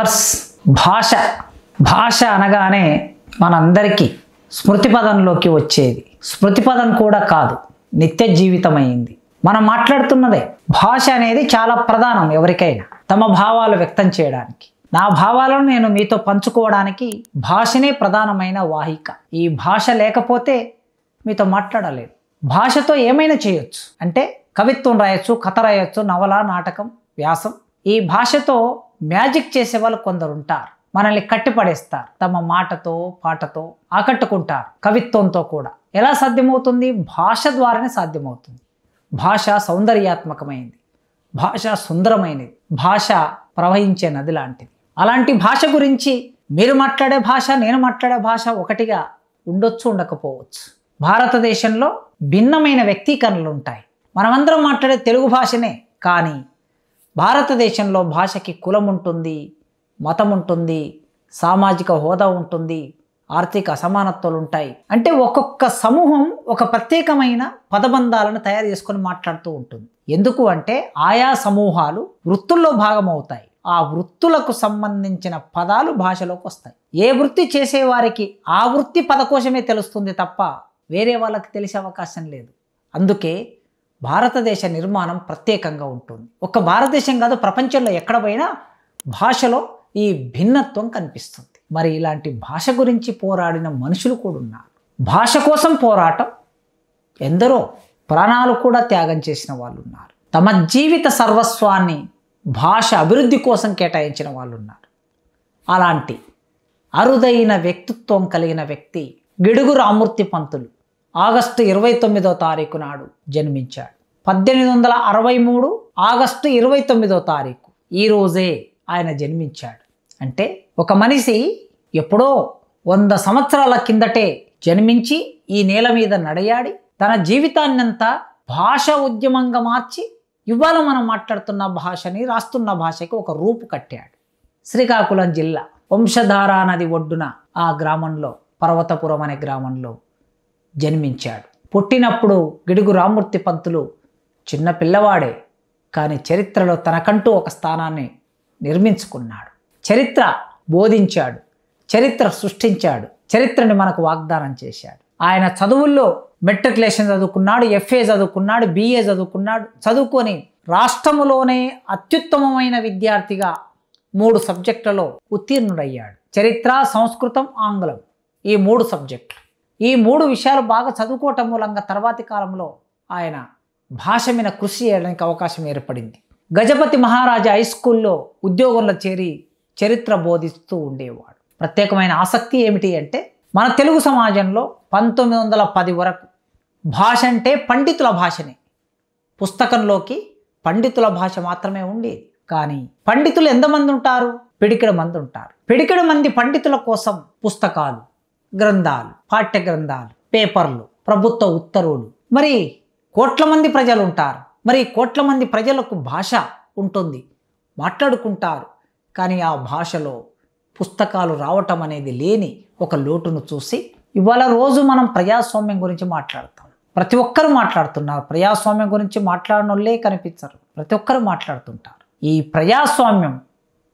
Viewers, భాష భాష అనగానే మనందరికీ స్మృతి పదంలోకి వచ్చేది స్మృతి పదం కూడా కాదు, నిత్య జీవితమైంది. మనం మాట్లాడుతున్నదే. భాష అనేది చాలా ప్రధానం ఎవరికైనా తమ భావాలు వ్యక్తం చేయడానికి. నా భావాలను నేను మీతో పంచుకోవడానికి భాషనే ప్రధానమైన వాహిక. ఈ భాష లేకపోతే మీతో మాట్లాడలేదు. భాషతో ఏమైనా చేయొచ్చు, అంటే కవిత్వం రాయొచ్చు, కథ రాయొచ్చు, నవల, నాటకం, వ్యాసం. ఈ భాషతో మ్యాజిక్ చేసే వాళ్ళు కొందరు ఉంటారు. మనల్ని కట్టిపడేస్తారు. తమ మాటతో, పాటతో ఆకట్టుకుంటారు. కవిత్వంతో కూడా. ఎలా సాధ్యమవుతుంది? భాష ద్వారానే సాధ్యమవుతుంది. భాష సౌందర్యాత్మకమైంది, భాష సుందరమైనది, భాష ప్రవహించే నది లాంటిది. అలాంటి భాష గురించి మీరు మాట్లాడే భాష, నేను మాట్లాడే భాష ఒకటిగా ఉండొచ్చు, ఉండకపోవచ్చు. భారతదేశంలో భిన్నమైన వ్యక్తీకరణలు ఉంటాయి. మనమందరం మాట్లాడే తెలుగు భాషనే, కానీ భారతదేశంలో భాషకి కులం ఉంటుంది, మతం ఉంటుంది, సామాజిక హోదా ఉంటుంది, ఆర్థిక అసమానత్వాలు ఉంటాయి. అంటే ఒక్కొక్క సమూహం ఒక ప్రత్యేకమైన పదబంధాలను తయారు చేసుకొని మాట్లాడుతూ ఉంటుంది. ఎందుకు అంటే ఆయా సమూహాలు వృత్తుల్లో భాగమవుతాయి. ఆ వృత్తులకు సంబంధించిన పదాలు భాషలోకి వస్తాయి. ఏ వృత్తి చేసేవారికి ఆ వృత్తి పదకోశమే తెలుస్తుంది తప్ప వేరే వాళ్ళకి తెలిసే అవకాశం లేదు. అందుకే భారతదేశ నిర్మాణం ప్రత్యేకంగా ఉంటుంది. ఒక్క భారతదేశం కాదు, ప్రపంచంలో ఎక్కడ పోయినా భాషలో ఈ భిన్నత్వం కనిపిస్తుంది. మరి ఇలాంటి భాష గురించి పోరాడిన మనుషులు కూడా ఉన్నారు. భాష కోసం పోరాటం ఎందరో ప్రాణాలు కూడా త్యాగం చేసిన వాళ్ళు ఉన్నారు. తమ జీవిత సర్వస్వాన్ని భాష అభివృద్ధి కోసం కేటాయించిన వాళ్ళు ఉన్నారు. అలాంటి అరుదైన వ్యక్తిత్వం కలిగిన వ్యక్తి గిడుగు రామ్మూర్తి పంతులు ఆగస్టు 29వ తారీఖు నాడు జన్మించాడు. 1863 ఆగస్టు 29వ తారీఖు ఈ రోజే ఆయన జన్మించాడు. అంటే ఒక మనిషి ఎప్పుడో 100 సంవత్సరాల కిందటే జన్మించి ఈ నేల మీద నడయాడి తన జీవితాన్నంతా భాష ఉద్యమంగా మార్చి ఇవాళ మనం మాట్లాడుతున్న భాషని, రాస్తున్న భాషకి ఒక రూపు కట్టాడు. శ్రీకాకుళం జిల్లా వంశధారా నది ఒడ్డున ఆ గ్రామంలో, పర్వతపురం అనే గ్రామంలో జన్మించాడు. పుట్టినప్పుడు గిడుగు రామ్మూర్తి పంతులు చిన్న పిల్లవాడే, కానీ చరిత్రలో తనకంటూ ఒక స్థానాన్ని నిర్మించుకున్నాడు. చరిత్ర బోధించాడు, చరిత్ర సృష్టించాడు, చరిత్రని మనకు వాగ్దానం చేశాడు. ఆయన చదువుల్లో మెట్రికులేషన్ చదువుకున్నాడు, FA చదువుకున్నాడు, BA చదువుకున్నాడు. చదువుకొని రాష్ట్రములోనే అత్యుత్తమమైన విద్యార్థిగా 3 సబ్జెక్టులలో ఉత్తీర్ణుడయ్యాడు. చరిత్ర, సంస్కృతం, ఆంగ్లం, ఈ 3 సబ్జెక్టులు. ఈ 3 విషయాలు బాగా చదువుకోవటం మూలంగా తర్వాతి కాలంలో ఆయన భాష మీద కృషి చేయడానికి అవకాశం ఏర్పడింది. గజపతి మహారాజా హై స్కూల్లో ఉద్యోగంలో చేరి చరిత్ర బోధిస్తూ ఉండేవాడు. ప్రత్యేకమైన ఆసక్తి ఏమిటి అంటే మన తెలుగు సమాజంలో 1910 వరకు భాష అంటే పండితుల భాషనే. పుస్తకంలోకి పండితుల భాష మాత్రమే ఉండేది. కానీ పండితులు ఎంతమంది ఉంటారు? పిడికెడు మంది ఉంటారు. పిడికెడు మంది పండితుల కోసం పుస్తకాలు, గ్రంథాలు, పాఠ్య గ్రంథాలు, పేపర్లు, ప్రభుత్వ ఉత్తర్వులు. మరి కోట్ల మంది ప్రజలు ఉంటారు. మరి కోట్ల మంది ప్రజలకు భాష ఉంటుంది, మాట్లాడుకుంటారు. కానీ ఆ భాషలో పుస్తకాలు రావటం అనేది లేని ఒక లోటును చూసి ఇవాళ రోజు మనం ప్రజాస్వామ్యం గురించి మాట్లాడతాం. ప్రతి ఒక్కరు మాట్లాడుతున్నారు. ప్రజాస్వామ్యం గురించి మాట్లాడనోళ్ళే కనిపించరు. ప్రతి ఒక్కరు మాట్లాడుతుంటారు. ఈ ప్రజాస్వామ్యం,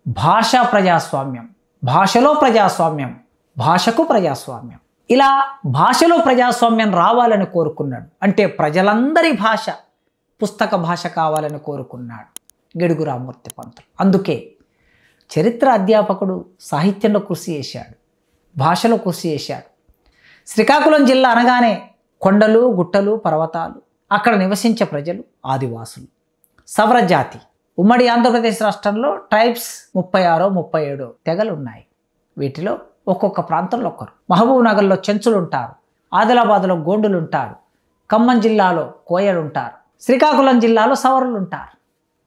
భాషా ప్రజాస్వామ్యం, భాషలో ప్రజాస్వామ్యం, భాషకు ప్రజాస్వామ్యం, ఇలా భాషలో ప్రజాస్వామ్యం రావాలని కోరుకున్నాడు. అంటే ప్రజలందరి భాష పుస్తక భాష కావాలని కోరుకున్నాడు గిడుగు రామ్మూర్తి పంతులు. అందుకే చరిత్ర అధ్యాపకుడు, సాహిత్యంలో కృషి చేశాడు, భాషలో కృషి చేశాడు. శ్రీకాకుళం జిల్లా అనగానే కొండలు, గుట్టలు, పర్వతాలు, అక్కడ నివసించే ప్రజలు ఆదివాసులు, సవర జాతి. ఉమ్మడి ఆంధ్రప్రదేశ్ రాష్ట్రంలో ట్రైబ్స్ 36, 37 తెగలు ఉన్నాయి. వీటిలో ఒక్కొక్క ప్రాంతంలో ఒకరు. మహబూబ్ నగర్లో చెంచులు ఉంటారు, ఆదిలాబాద్లో గోండులు ఉంటారు, ఖమ్మం జిల్లాలో కోయలు ఉంటారు, శ్రీకాకుళం జిల్లాలో సవరులు ఉంటారు,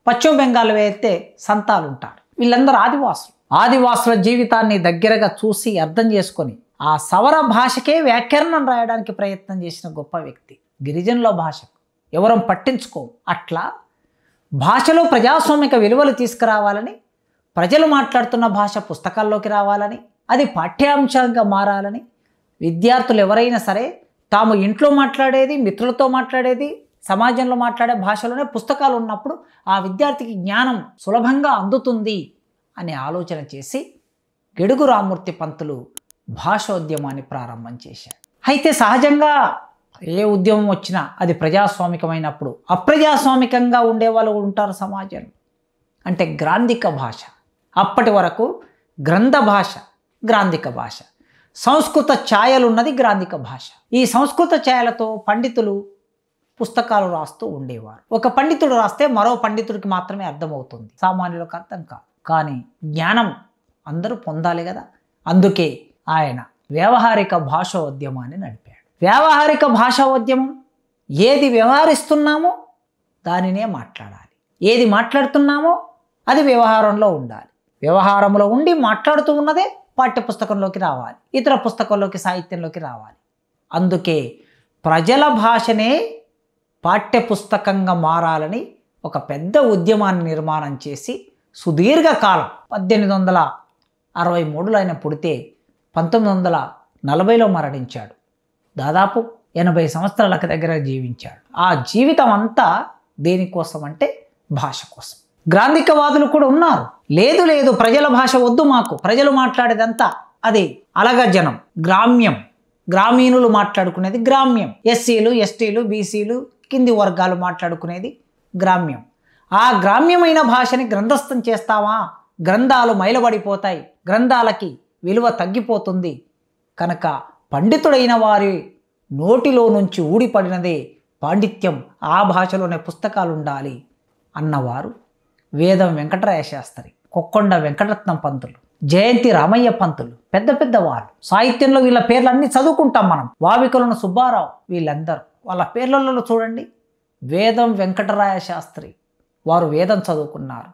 పశ్చిమ బెంగాల్ అయితే సంతాలు ఉంటారు. వీళ్ళందరూ ఆదివాసులు. ఆదివాసుల జీవితాన్ని దగ్గరగా చూసి అర్థం చేసుకొని ఆ సవర భాషకే వ్యాకరణం రాయడానికి ప్రయత్నం చేసిన గొప్ప వ్యక్తి. గిరిజనుల భాషకు ఎవరం పట్టించుకోము. అట్లా భాషలో ప్రజాస్వామిక విలువలు తీసుకురావాలని, ప్రజలు మాట్లాడుతున్న భాష పుస్తకాల్లోకి రావాలని, అది పాఠ్యాంశంగా మారాలని, విద్యార్థులు ఎవరైనా సరే తాము ఇంట్లో మాట్లాడేది, మిత్రులతో మాట్లాడేది, సమాజంలో మాట్లాడే భాషలోనే పుస్తకాలు ఉన్నప్పుడు ఆ విద్యార్థికి జ్ఞానం సులభంగా అందుతుంది అనే ఆలోచన చేసి గిడుగు రామ్మూర్తి పంతులు భాషోద్యమాన్ని ప్రారంభం చేశాడు. అయితే సహజంగా ఏ ఉద్యమం వచ్చినా అది ప్రజాస్వామికమైనప్పుడు అప్రజాస్వామికంగా ఉండేవాళ్ళు ఉంటారు సమాజంలో. అంటే గ్రాంధిక భాష, అప్పటి వరకు గ్రంథ భాష, గ్రాంధిక భాష, సంస్కృత ఛాయలున్నది గ్రాంధిక భాష. ఈ సంస్కృత ఛాయలతో పండితులు పుస్తకాలు రాస్తూ ఉండేవారు. ఒక పండితుడు రాస్తే మరో పండితుడికి మాత్రమే అర్థమవుతుంది, సామాన్యులకు అర్థం కాదు. కానీ జ్ఞానం అందరూ పొందాలి కదా. అందుకే ఆయన వ్యావహారిక భాషోద్యమాన్ని నడిపాడు. వ్యావహారిక భాషోద్యమం ఏది వ్యవహరిస్తున్నామో దానినే మాట్లాడాలి, ఏది మాట్లాడుతున్నామో అది వ్యవహారంలో ఉండాలి. వ్యవహారంలో ఉండి మాట్లాడుతూ ఉన్నదే పాఠ్యపుస్తకంలోకి రావాలి, ఇతర పుస్తకంలోకి, సాహిత్యంలోకి రావాలి. అందుకే ప్రజల భాషనే పాఠ్యపుస్తకంగా మారాలని ఒక పెద్ద ఉద్యమాన్ని నిర్మాణం చేసి సుదీర్ఘకాలం 1863లో ఆయన పుడితే 1940లో మరణించాడు. దాదాపు 80 సంవత్సరాలకు దగ్గర జీవించాడు. ఆ జీవితం అంతా దేనికోసం అంటే భాష కోసం. గ్రాంధికవాదులు కూడా ఉన్నారు. లేదు ప్రజల భాష వద్దు, మాకు ప్రజలు మాట్లాడేదంతా అదే అలగజనం, గ్రామ్యం, గ్రామీణులు మాట్లాడుకునేది గ్రామ్యం, ఎస్సీలు, ఎస్టీలు, బీసీలు, కింది వర్గాలు మాట్లాడుకునేది గ్రామ్యం. ఆ గ్రామ్యమైన భాషని గ్రంథస్థం చేస్తావా, గ్రంథాలు మైలబడిపోతాయి, గ్రంథాలకి విలువ తగ్గిపోతుంది. కనుక పండితుడైన వారి నోటిలో నుంచి ఊడిపడినదే పాండిత్యం, ఆ భాషలోనే పుస్తకాలు ఉండాలి అన్నవారు వేదం వెంకటరాయ శాస్త్రి, కొక్కొండ వెంకటరత్నం పంతులు, జయంతి రామయ్య పంతులు, పెద్ద పెద్ద వాళ్ళు. సాహిత్యంలో వీళ్ళ పేర్లన్నీ చదువుకుంటాం మనం. వావికలను సుబ్బారావు, వీళ్ళందరూ వాళ్ళ పేర్లలో చూడండి. వేదం వెంకటరాయ శాస్త్రి, వారు వేదం చదువుకున్నారు,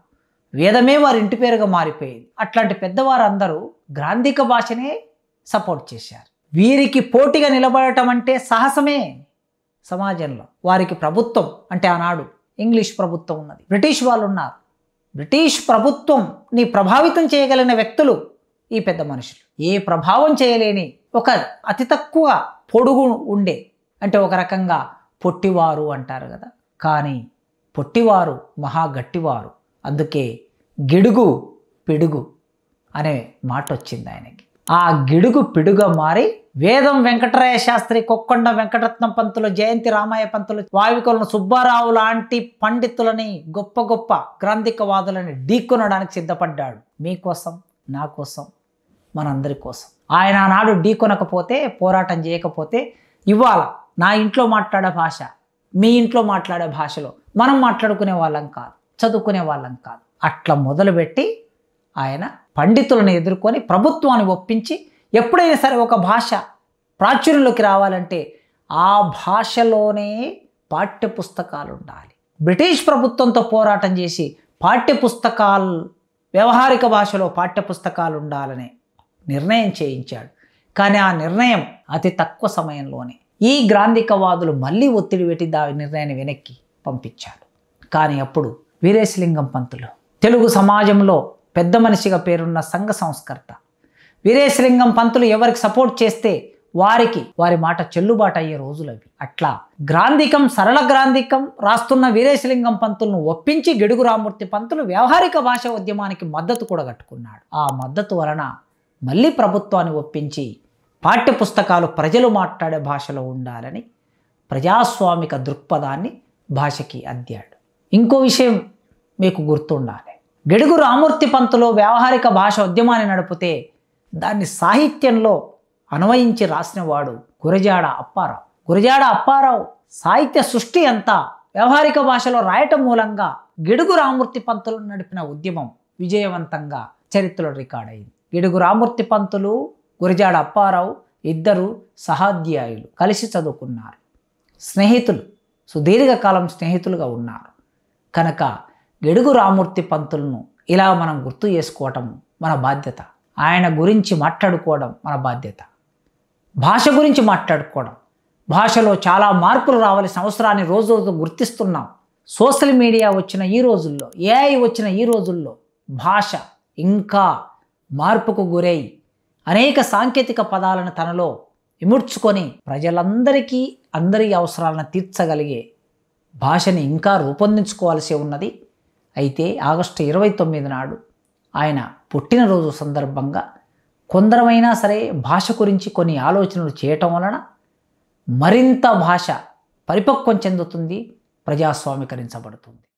వేదమే వారి ఇంటి పేరుగా మారిపోయింది. అట్లాంటి పెద్దవారు అందరూ గ్రాంధిక భాషనే సపోర్ట్ చేశారు. వీరికి పోటీగా నిలబడటం అంటే సాహసమే సమాజంలో. వారికి ప్రభుత్వం అంటే ఆనాడు ఇంగ్లీష్ ప్రభుత్వం ఉన్నది, బ్రిటిష్ వాళ్ళు ఉన్నారు. బ్రిటిష్ ప్రభుత్వంని ప్రభావితం చేయగలిగిన వ్యక్తులు ఈ పెద్ద మనుషులు. ఏ ప్రభావం చేయలేని ఒక అతి తక్కువ పొడుగు ఉండే, అంటే ఒక రకంగా పొట్టివారు అంటారు కదా, కానీ పొట్టివారు మహా గట్టివారు. అందుకే గిడుగు పిడుగు అనే మాట వచ్చింది ఆయనకి. ఆ గిడుగు పిడుగా మారి వేదం వెంకటరాయ శాస్త్రి, కొక్కొండ వెంకటరత్నం పంతులు, జయంతి రామయ్య పంతులు, వావికలను సుబ్బారావు లాంటి పండితులని, గొప్ప గొప్ప గ్రాంధికవాదులని ఢీకొనడానికి సిద్ధపడ్డాడు. మీకోసం, నా కోసం, మనందరి కోసం. ఆయన ఆనాడు ఢీకొనకపోతే, పోరాటం చేయకపోతే ఇవాళ నా ఇంట్లో మాట్లాడే భాష మీ ఇంట్లో మాట్లాడే భాషలో మనం మాట్లాడుకునే వాళ్ళం కాదు, చదువుకునే వాళ్ళం కాదు. అట్లా మొదలుపెట్టి ఆయన పండితులను ఎదుర్కొని ప్రభుత్వాన్ని ఒప్పించి, ఎప్పుడైనా సరే ఒక భాష ప్రాచుర్యంలోకి రావాలంటే ఆ భాషలోనే పాఠ్యపుస్తకాలు ఉండాలి. బ్రిటిష్ ప్రభుత్వంతో పోరాటం చేసి పాఠ్యపుస్తకాలు, వ్యవహారిక భాషలో పాఠ్యపుస్తకాలు ఉండాలనే నిర్ణయం చేయించాడు. కానీ ఆ నిర్ణయం అతి తక్కువ సమయంలోనే ఈ గ్రాంధికవాదులు మళ్ళీ ఒత్తిడి పెట్టి దాని నిర్ణయాన్ని వెనక్కి పంపించారు. కానీ అప్పుడు వీరేశలింగం పంతులు, తెలుగు సమాజంలో పెద్ద మనిషిగా పేరున్న సంఘ సంస్కర్త వీరేశలింగం పంతులు ఎవరికి సపోర్ట్ చేస్తే వారి మాట చెల్లుబాటు అయ్యే రోజులు అవి. అట్లా గ్రాంధికం, సరళ గ్రాంధికం రాస్తున్న వీరేశలింగం పంతులను ఒప్పించి గిడుగు రామ్మూర్తి పంతులు వ్యవహారిక భాష ఉద్యమానికి మద్దతు కూడా కట్టుకున్నాడు. ఆ మద్దతు వలన మళ్ళీ ప్రభుత్వాన్ని ఒప్పించి పాఠ్యపుస్తకాలు ప్రజలు మాట్లాడే భాషలో ఉండాలని ప్రజాస్వామిక దృక్పథాన్ని భాషకి అద్దాడు. ఇంకో విషయం మీకు గుర్తుండాలి, గిడుగు రామ్మూర్తి పంతులు వ్యవహారిక భాష ఉద్యమాన్ని నడిపితే దాన్ని సాహిత్యంలో అన్వయించి రాసినవాడు గురజాడ అప్పారావు. గురజాడ అప్పారావు సాహిత్య సృష్టి అంతా వ్యవహారిక భాషలో రాయటం మూలంగా గిడుగు రామ్మూర్తి పంతులు నడిపిన ఉద్యమం విజయవంతంగా చరిత్రలో రికార్డ్ అయింది. గిడుగు రామ్మూర్తి పంతులు, గురజాడ అప్పారావు ఇద్దరు సహాధ్యాయులు, కలిసి చదువుకున్నారు, స్నేహితులు, సుదీర్ఘకాలం స్నేహితులుగా ఉన్నారు. కనుక గిడుగు రామ్మూర్తి పంతులను ఇలా మనం గుర్తు చేసుకోవటం మన బాధ్యత. ఆయన గురించి మాట్లాడుకోవడం మన బాధ్యత. భాష గురించి మాట్లాడుకోవడం, భాషలో చాలా మార్పులు రావాల్సిన అవసరాన్ని రోజు రోజు గుర్తిస్తున్నాం. సోషల్ మీడియా వచ్చిన ఈ రోజుల్లో, ఏఐ వచ్చిన ఈ రోజుల్లో భాష ఇంకా మార్పుకు గురై అనేక సాంకేతిక పదాలను తనలో ఇముడ్చుకొని ప్రజలందరికీ అందరి అవసరాలను తీర్చగలిగే భాషని ఇంకా రూపొందించుకోవాల్సి ఉన్నది. అయితే ఆగస్టు 29 నాడు ఆయన పుట్టినరోజు సందర్భంగా కొందరమైనా సరే భాష గురించి కొన్ని ఆలోచనలు చేయటం వలన మరింత భాష పరిపక్వం చెందుతుంది, ప్రజాస్వామీకరించబడుతుంది.